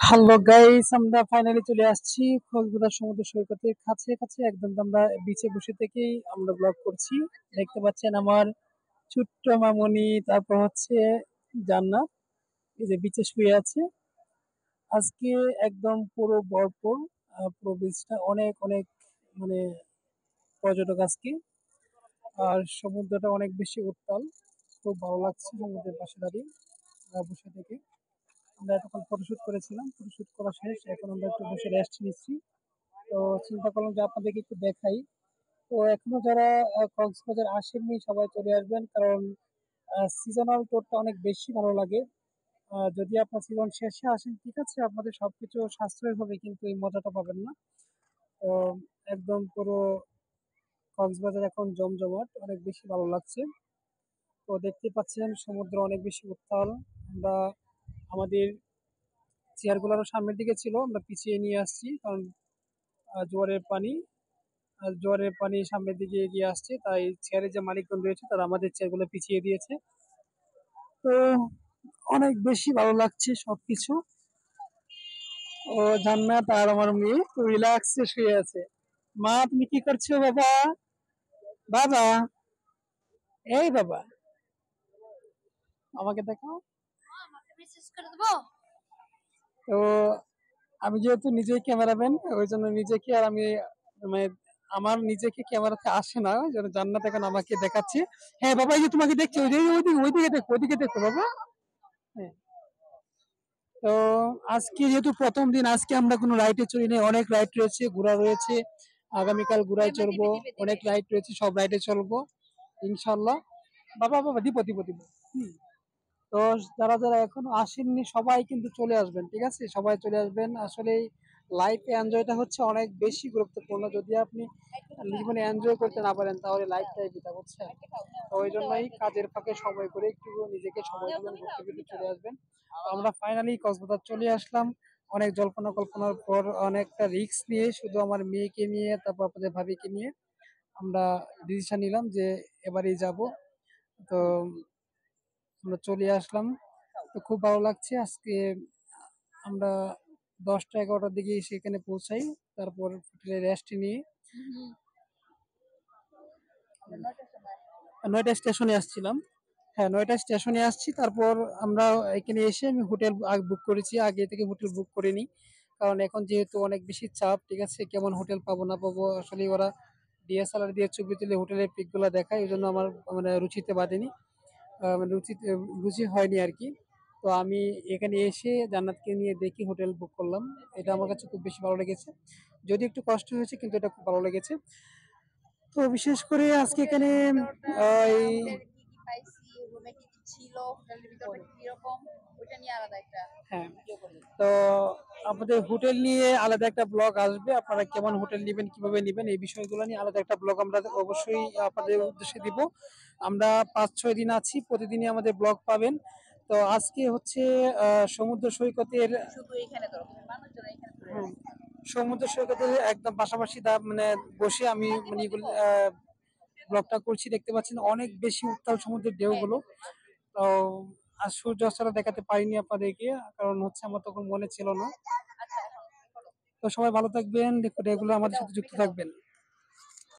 Hello guys, আমরা finally চলে আসছি কক্সবাজার সমুদ্র সৈকতের কাছে কাছে একদম। আমরা বিচে বসে থেকেই আমরা ব্লগ করছি। দেখতে পাচ্ছেন আমার ছোট্ট মামনি, তারপর হচ্ছে জান্নাত, এই যে বিচে শুয়ে আছে। আজকে একদম পুরো ভরপুর, পুরো বিচটা অনেক অনেক মানে পর্যটক আজকে। আর সমুদ্রটা অনেক বেশি উত্তাল, খুব ভালো লাগছে সমুদ্রের পাশে দাঁড়িয়ে বসে থেকে। আমরা এতক্ষণ ফটোশুট করেছিলাম, ফটোশুট করা শেষ, এখন আমরা একটু বসে রেস্ট নিচ্ছি। তো চিন্তা করলাম যে আপনাদেরকে একটু দেখাই। তো এখনো যারা কক্সবাজার আসেননি সবাই চলে আসবেন, কারণ সিজনাল ট্যুরটা অনেক বেশি ভালো লাগে। যদি আপনার সিজন শেষে আসেন ঠিক আছে, আপনাদের সবকিছু সাশ্রয় হবে কিন্তু এই মজাটা পাবেন না। তো একদম পুরো কক্সবাজার এখন জমজমাট, অনেক বেশি ভালো লাগছে। তো দেখতে পাচ্ছেন সমুদ্র অনেক বেশি উত্তাল। আমরা আমাদের চেয়ারগুলো আরো সামনের দিকে ছিল, আমরা পিছিয়ে নিয়ে আসছি, কারণ জোয়ারের পানি জোয়ারের পানি সামনের দিকে এগিয়ে আসছে, তাই চেয়ারের যে মালিকগণ রয়েছে তারা আমাদের চেয়ারগুলো পিছিয়ে দিয়েছে। তো অনেক বেশি ভালো লাগছে সবকিছু। ও জান্নাত আর আমার মেয়ে রিল্যাক্সে শুয়ে আছে। মা, তুমি কি করছো বাবা? বাবা, এই বাবা, আমাকে দেখাও। তো আমি যেহেতু নিজেই ক্যামেরাম্যান, ওই জন্য নিজেকে আর আমি মানে আমার নিজেকে ক্যামেরাতে আসে না, ওই জন্য জান্নাত এখন আমাকে দেখাচ্ছে। হ্যাঁ বাবা, এই যে তোমাকে দেখছি, ওইদিকে দেখো, ওইদিকে দেখো বাবা। হ্যাঁ। তো আজকে যেহেতু প্রথম দিন, আজকে আমরা কোনো রাইডে চড়ি নাই, অনেক রাইড রয়েছে, ঘোরা রয়েছে। আগামীকাল ঘোরায় চড়বো, অনেক রাইড রয়েছে, সব রাইডে চলবো ইনশাল্লাহ। বাবা বাবা, দিব দিব দিব। হুম। তো যারা যারা এখনো আসেননি সবাই কিন্তু চলে আসবেন, ঠিক আছে? সবাই চলে আসবেন। আসলে লাইফে এনজয়টা হচ্ছে অনেক বেশি গুরুত্বপূর্ণ। যদি আপনি জীবনে এনজয় করতে না পারেন তাহলে লাইফটাই বৃথা, বুঝছেন? তো ওই জন্যই কাজের ফাঁকে সময় করে একটু নিজেকে সময় দিবেন, ঘুরতে ফিরতে চলে আসবেন। তো আমরা ফাইনালি কক্সবাজার চলে আসলাম। অনেক জল্পনা কল্পনার পর, অনেকটা রিস্ক নিয়ে, শুধু আমার মেয়েকে নিয়ে, তারপর আপনাদের ভাবিকে নিয়ে আমরা ডিসিশন নিলাম যে এবারেই যাব। তো আমরা চলে আসলাম। তো খুব ভালো লাগছে আজকে। আমরা 10টা 11টার দিকে সেখানে পৌঁছাই, তারপর হোটেলে রেস্ট নিয়ে 9টা স্টেশনে আসছিলাম। হ্যাঁ, 9টা স্টেশনে আসছি। তারপর আমরা এখানে এসে আমি হোটেল বুক করেছি, আগে থেকে হোটেল বুক করিনি, কারণ এখন যেহেতু অনেক বেশি চাপ, ঠিক আছে? কেমন হোটেল পাবো না পাবো, আসলে ওরা ডিএসএলআর দিয়ে ছবি তুলে হোটেলের পিকগুলো দেখায়, ওই জন্য আমার মানে রুচিতে বাঁধেনি, মানে রুচি হয়নি আর কি। তো আমি এখানে এসে জান্নাতকে নিয়ে দেখি হোটেল বুক করলাম। এটা আমার কাছে খুব বেশি ভালো লেগেছে, যদি একটু কষ্ট হয়েছে কিন্তু এটা খুব ভালো লেগেছে। তো বিশেষ করে আজকে এখানে এই হ্যাঁ, তো আমাদের হোটেল নিয়ে আলাদা একটা ব্লগ আসবে। আপনারা কেমন হোটেল নেবেন, কিভাবে নেবেন, এই বিষয়গুলো নিয়ে আলাদা একটা ব্লগ আমরা অবশ্যই আপনাদের উদ্দেশ্যে দিব। আমরা 5-6 দিন আছি, প্রতিদিনই আমাদের ব্লগ পাবেন। তো আজকে হচ্ছে সমুদ্র সৈকতের, হ্যাঁ, সমুদ্র সৈকতের একদম পাশাপাশি মানে বসে আমি মানে ব্লগটা করছি। দেখতে পাচ্ছেন অনেক বেশি উত্তাল সমুদ্রের ঢেউগুলো। তো আর সূর্যাস্তটা দেখাতে পারিনি আপনাদেরকে, কারণ হচ্ছে আমার তখন মনে ছিল না। তো সবাই ভালো থাকবেন, এগুলো আমাদের সাথে যুক্ত থাকবেন।